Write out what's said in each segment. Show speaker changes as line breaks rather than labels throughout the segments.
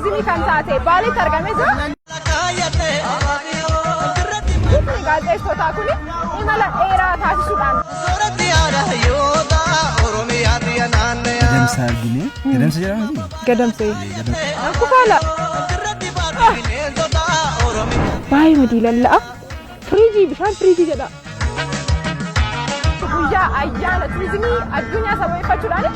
turizimii kan taate Baaleetti argamee jira. Gaazexeessitoota kun imala dheeraa taasisuudhaan.
Gadamsa argine. Gadamsa jedhama.
Gadamsa. Kufaala. Baay'ee madiilallaa. Firiijii bishaan firiijii jedha. Guyyaa ayyaana turizimii addunyaa sababeeffachuudhaan.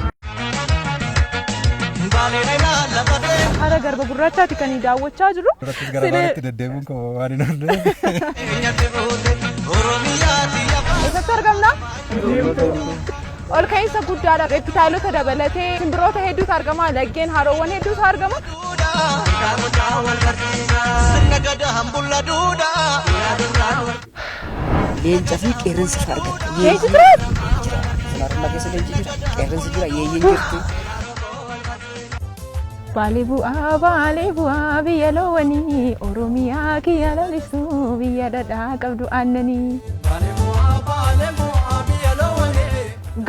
Hara garba gurraachaatti kan daawwachaa jiru.
Garaagaratti deddeebiin koo waan hin oolle.
Eessatti argamna? Ol ka'iinsa guddaadha. Reepitaalota dabalatee simbirroota hedduutu argama. Laggeen haroowwan hedduutu argama.
Leenca fi qeerransi argata.
Leenci ture?
Lafa keessa leenci jira. Qeerransi jira. Yeeyyeen jirti.
Baalee bu'aa biyya loowwanii Oromiyaa kiyya lalisuu biyya dhadhaa qabdu aannanii.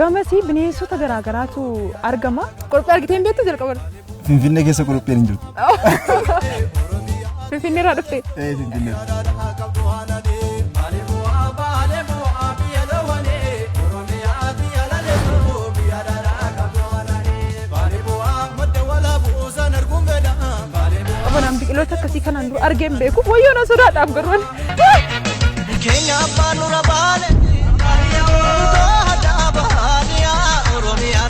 Gamasii bineensota garaagaraatu argama. Qophii argiteen beektu jalqaba.
Finfinnee keessa qoropheen hin jirtu.
Finfinnee irraa dhufte.
Finfinnee. Abonaan biqiloota akkasii kanaan dura argeen beeku wayyoon sodaadhaaf garuu.
Kenya baanura baale. Oromiyaa